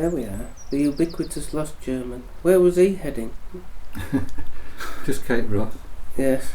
There we are. The ubiquitous Lost German. Where was he heading? Just Cape Wrath. Yes.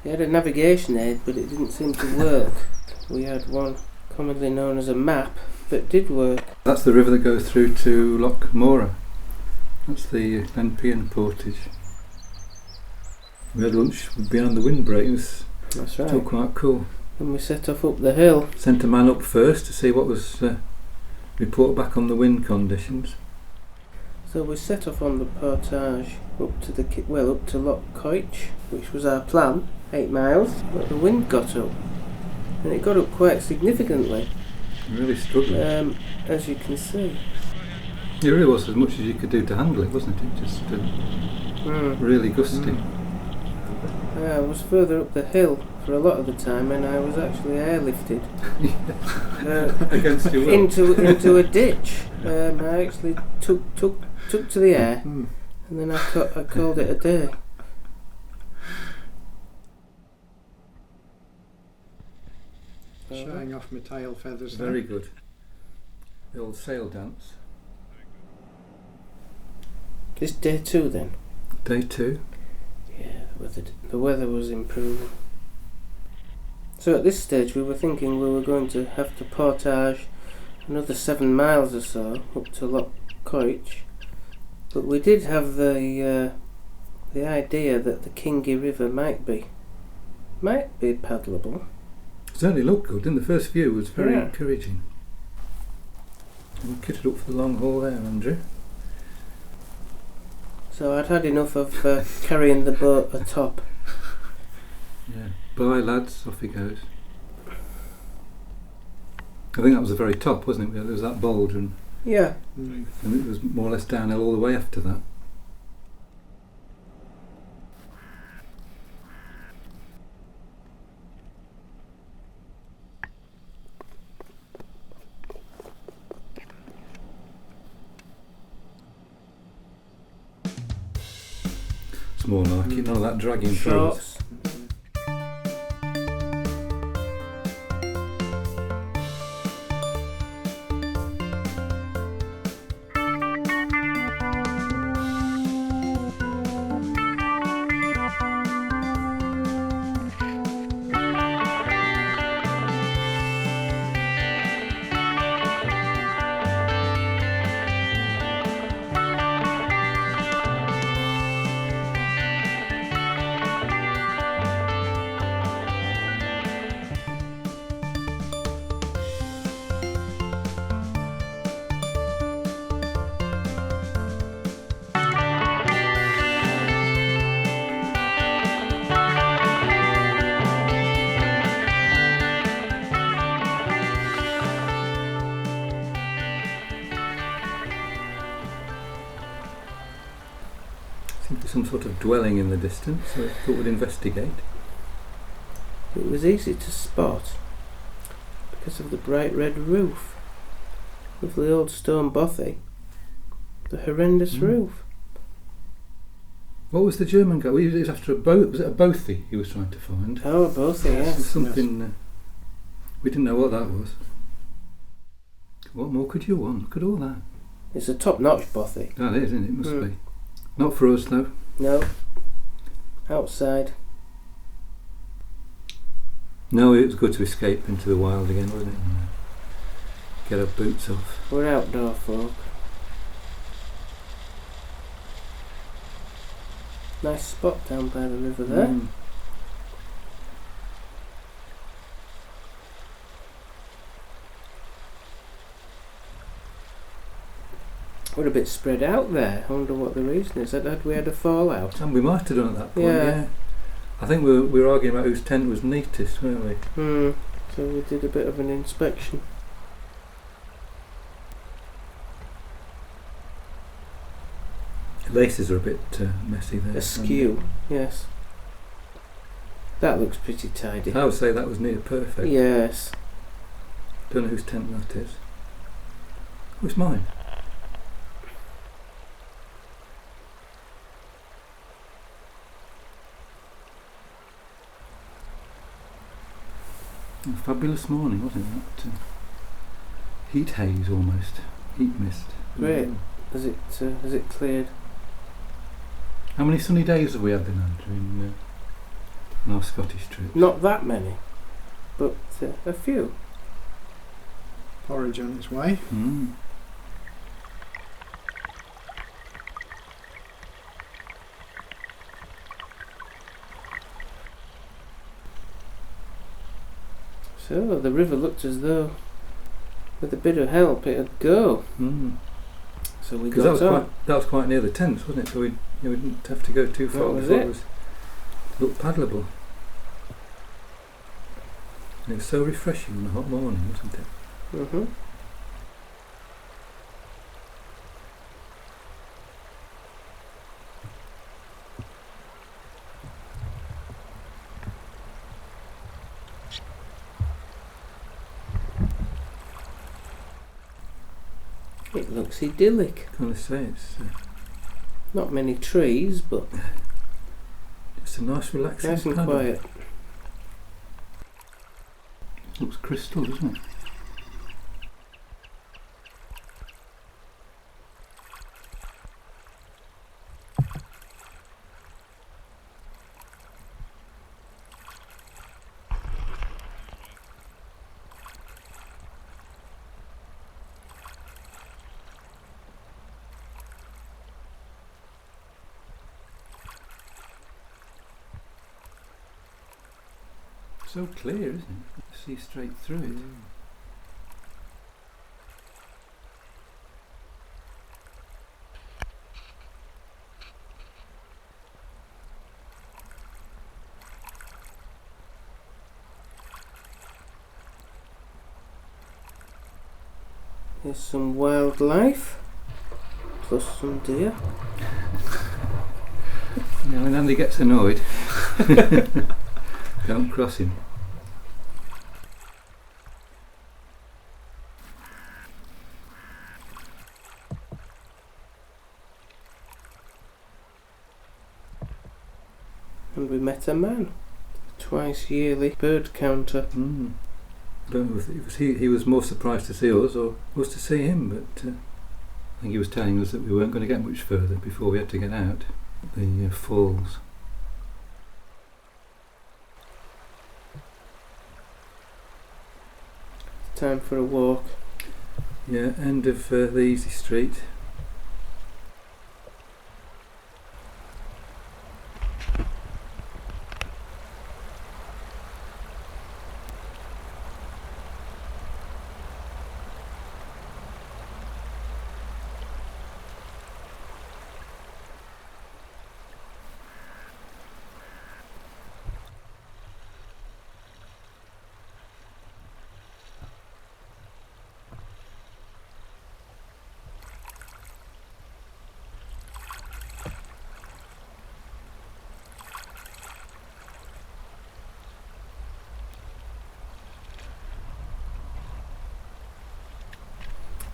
He had a navigation aid, but it didn't seem to work. We had one commonly known as a map, that did work. That's the river that goes through to Loch. That's the Glenpean portage. We had lunch behind the windbreak. It was That's right. still quite cool. And we set off up the hill. Sent a man up first to see what was report back on the wind conditions. So we set off on the portage up to Loch, which was our plan, 8 miles, but the wind got up. And it got up quite significantly. Really struggling. As you can see. It really was as much as you could do to handle it, wasn't it? Just really gusty. I was further up the hill for a lot of the time, and I was actually airlifted Against your will. into a ditch. I actually took to the air, and then I called it a day. Showing off my tail feathers. Very good. The old sail dance. This day 2 then? Day 2. Yeah, the weather was improving. So at this stage we were thinking we were going to have to portage another 7 miles or so up to Loch, but we did have the idea that the Kingie River might be paddleable. It certainly looked good, and the first view was very encouraging. And we kitted up for the long haul there, Andrew. So I'd had enough of carrying the boat atop. Yeah. Bye lads, off he goes. I think that was the very top, wasn't it? There was that boulder and it was more or less downhill all the way after that. It's more like it, none of that dragging through. Some sort of dwelling in the distance, so I thought we'd investigate. It was easy to spot because of the bright red roof of the old stone bothy. The horrendous roof. What was the German guy? It was after a boat. Was it a bothy he was trying to find? Oh, a bothy, yes. Something. We didn't know what that was. What more could you want? Look at all that. It's a top-notch bothy. That is, isn't it? It must be. Not for us though. No. Outside. No, it was good to escape into the wild again, wasn't it? And get our boots off. We're outdoor folk. Nice spot down by the river there. We're a bit spread out there. I wonder what the reason is. Had we had a fallout? And we might have done at that point, yeah. I think we were arguing about whose tent was neatest, weren't we? So we did a bit of an inspection. The laces are a bit messy there. Askew, yes. That looks pretty tidy. I would say that was near perfect. Yes. Don't know whose tent that is. Oh, it's mine. A fabulous morning, wasn't it? Heat haze almost. Heat mist. Great. Mm. Has it cleared? How many sunny days have we had then, Andrew, in our Scottish trip? Not that many, but a few. Porridge on its way. Mm. So the river looked as though, with a bit of help, it'd go. Mm. So we Because got that was quite near the tents, wasn't it? So we didn't have to go too far That was before it. it looked paddleable. And it was so refreshing on a hot morning, wasn't it? Mm-hmm. It looks idyllic. I was say it's Not many trees, but a nice relaxing nice and paddle. quiet. Looks crystal, doesn't it? So clear, isn't it? You see straight through it. There's some wildlife, plus some deer. Now when Andy gets annoyed, don't cross him. And we met a man, twice yearly bird counter. Mm. I don't know if it was he was more surprised to see us or us to see him, but I think he was telling us that we weren't going to get much further before we had to get out the falls. Time for a walk. Yeah, end of the easy street.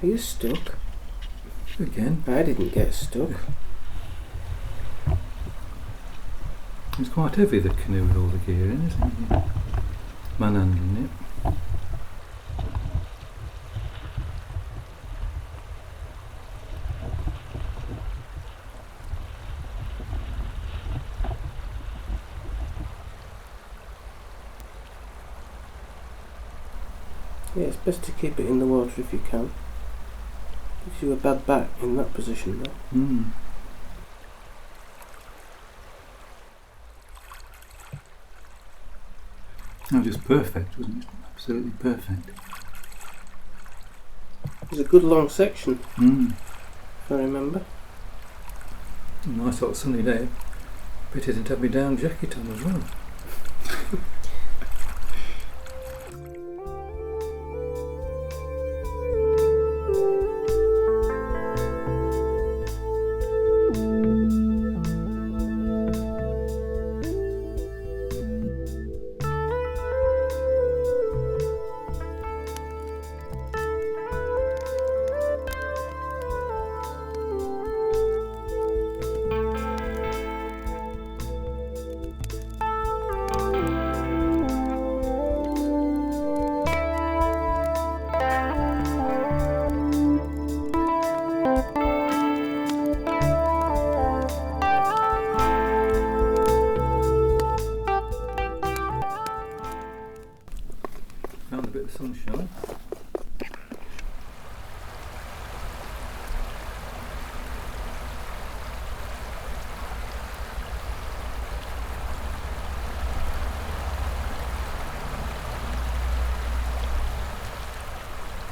Are you stuck? Again, I didn't get stuck. it's quite heavy, the canoe with all the gear in, isn't it? Manhandling it. Yeah, it's best to keep it in the water if you can. Gives you a bad back in that position though. Mm. That was just perfect, wasn't it? Absolutely perfect. It's a good long section, Mm. if I remember. Nice hot sunny day. Pity I didn't have my down jacket on as well. down, a bit of sunshine.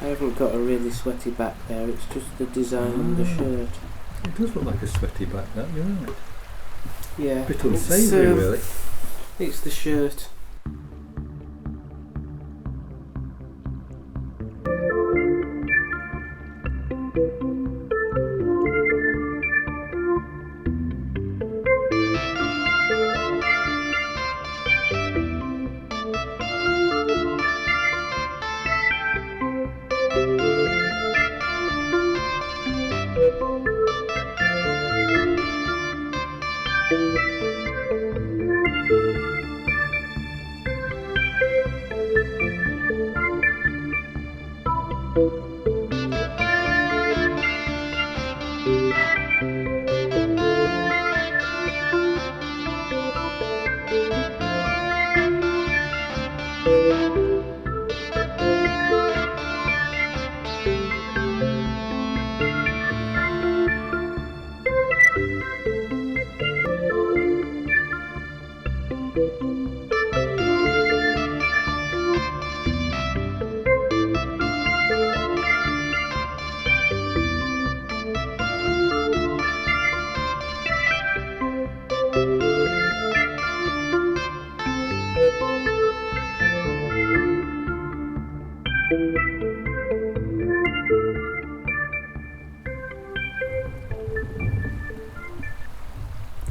I haven't got a really sweaty back there, it's just the design on the shirt. It does look like a sweaty back, that, you're right. Yeah. A bit unsavoury, really. It's the shirt.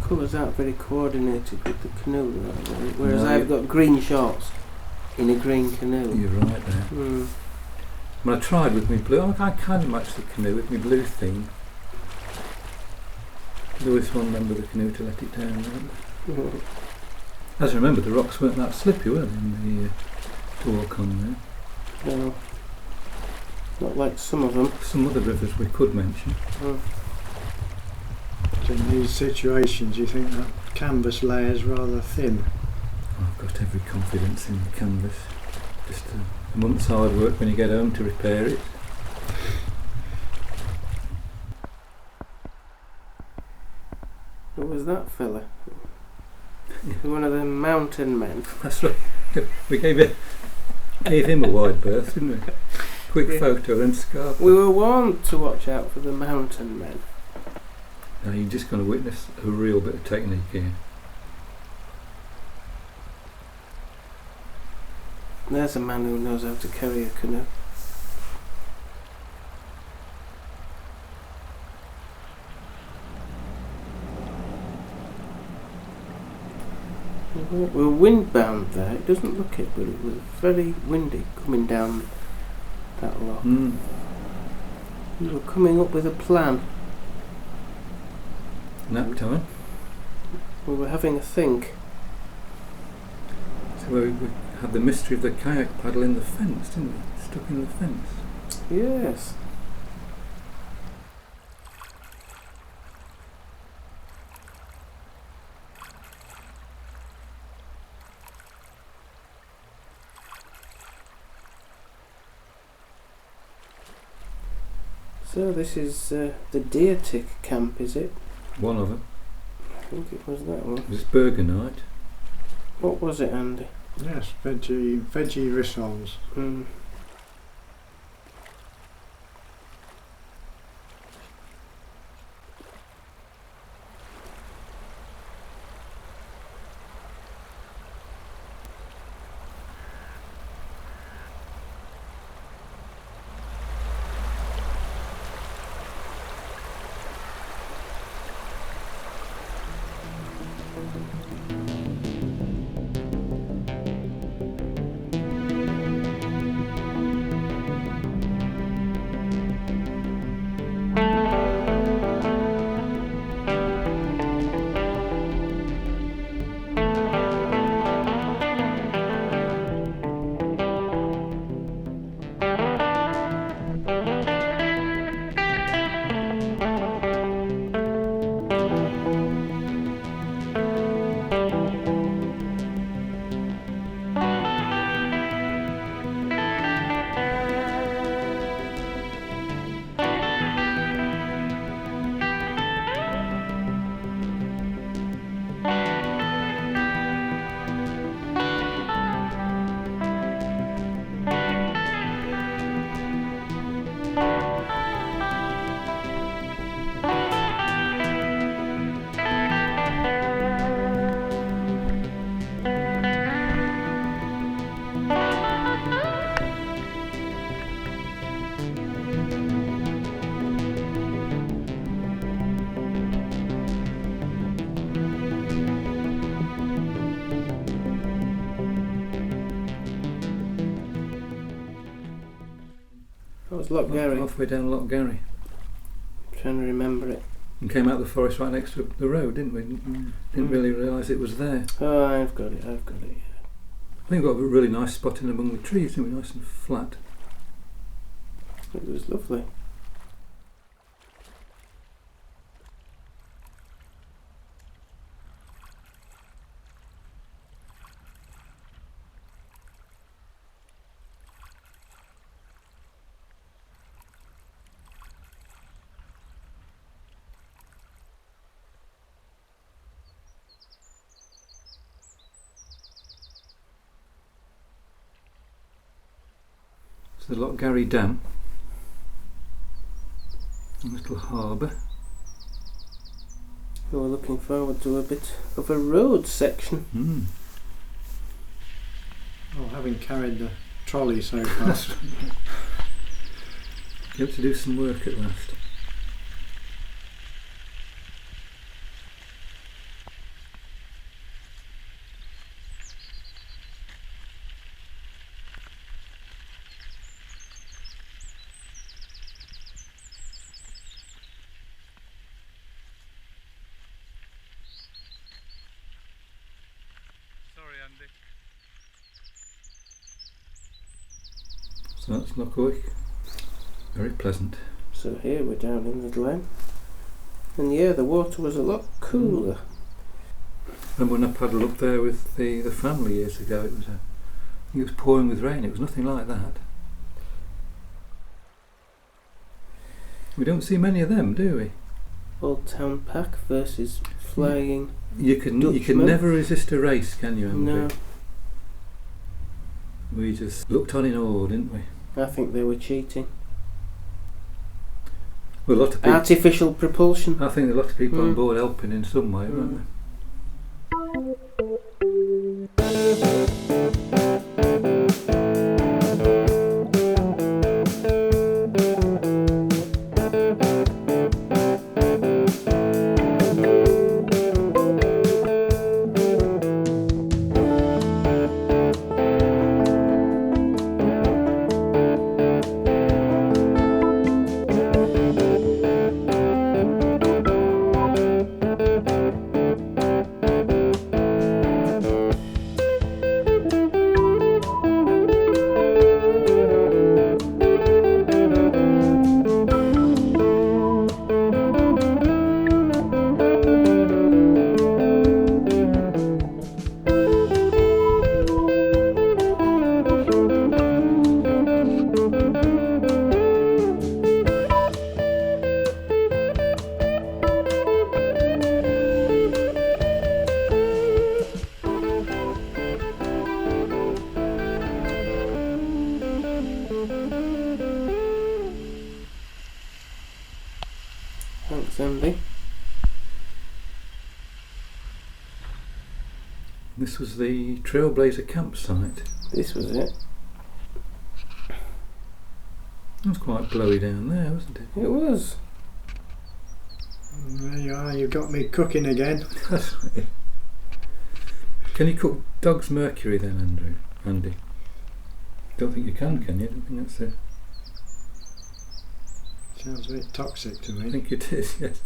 Colours aren't very coordinated with the canoe, whereas No, I've got green shorts in a green canoe. You're right there. When I tried with my blue, I kind of matched the canoe with my blue theme. There was one member of the canoe to let it down. As I remember, the rocks weren't that slippy, were they, in the to walk on there? No, not like some of them. Some other rivers we could mention. In these situations, you think that canvas layer is rather thin? I've got every confidence in the canvas. Just a month's hard work when you get home to repair it. What was that fella? One of them mountain men. That's right. We gave him a wide berth, didn't we? Quick photo and scarf. We were warned to watch out for the mountain men. Now you're just going to witness a real bit of technique here. There's a man who knows how to carry a canoe. We were windbound there. It doesn't look it, but it was very windy coming down that loch. We were coming up with a plan. Nap time. We were having a think. So we had the mystery of the kayak paddle in the fence, didn't we? Stuck in the fence. Yes. So this is the deer tick camp, is it? One of them. I think it was that one. It was burger night. What was it, Andy? Yes, veggie rissoles. was Loch Garry. Halfway down Loch Garry. I'm trying to remember it. And came out the forest right next to the road, didn't we? Didn't really realise it was there. Oh, I've got it. I think we got a really nice spot in among the trees, didn't we? Nice and flat. It was lovely. The Loch Garry Dam, a little harbour. We're looking forward to a bit of a road section. Well, having carried the trolley so far. You have to do some work at last. So that's Loch. Very pleasant. So here we're down in the glen. And yeah, the water was a lot cooler. And when I paddled up there with the family years ago, it was pouring with rain. It was nothing like that. We don't see many of them, do we? Old Town Pack versus Flying You can Dutchman. never resist a race, can you, Andrew? No, We just looked on in awe, didn't we? I think they were cheating. Well, a lot of people. Artificial propulsion. I think a lot of people on board helping in some way, weren't they? Thanks, Andy. This was the Trailblazer campsite. This was it. It was quite blowy down there, wasn't it? It was. There you are, you got me cooking again. Can you cook dog's mercury then, Andy? Don't think you can you? I don't think that's it. Sounds a bit toxic to I me. think it is, yes.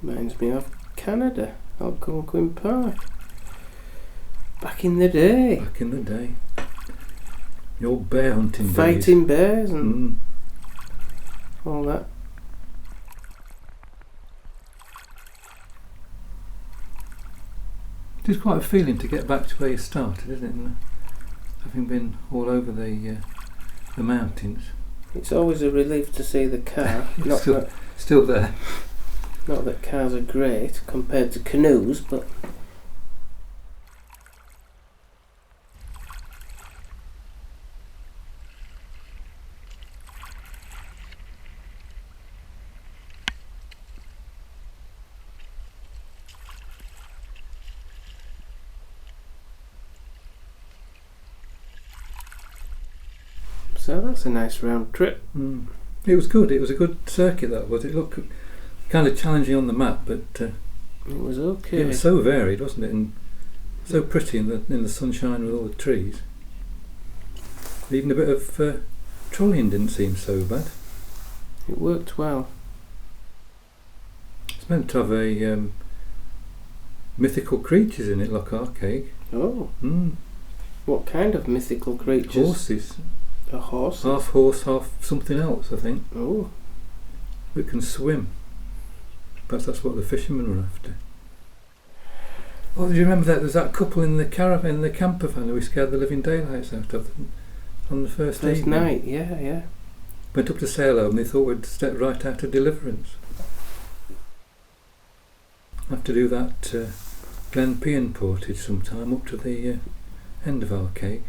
Reminds me of Canada, Algonquin Park. Back in the day. Back in the day. The old bear hunting days. Fighting bears and all that. It is quite a feeling to get back to where you started, isn't it? And having been all over the mountains. It's always a relief to see the car. It's still there. Not that cars are great compared to canoes, but So that's a nice round trip. It was good. It was a good circuit, that was. It looked kind of challenging on the map, but It was okay. it was so varied, wasn't it? And so pretty in the sunshine with all the trees. Even a bit of trolleying didn't seem so bad. It worked well. It's meant to have a mythical creatures in it, like Arkaig. Oh. What kind of mythical creatures? Horses. A horse? Half horse, half something else, I think. Oh. That can swim. Perhaps that's what the fishermen were after. Oh, do you remember that? There's that couple in the caravan, in the camper van, who we scared the living daylights out of them on the first evening. night, yeah. Went up to Salo and they thought we'd step right out of Deliverance. I have to do that Glen Pean portage sometime up to the end of Arkaig.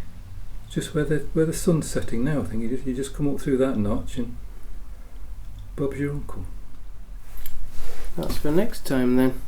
It's just where the sun's setting now. I think you just come up through that notch and Bob's your uncle. That's for next time then.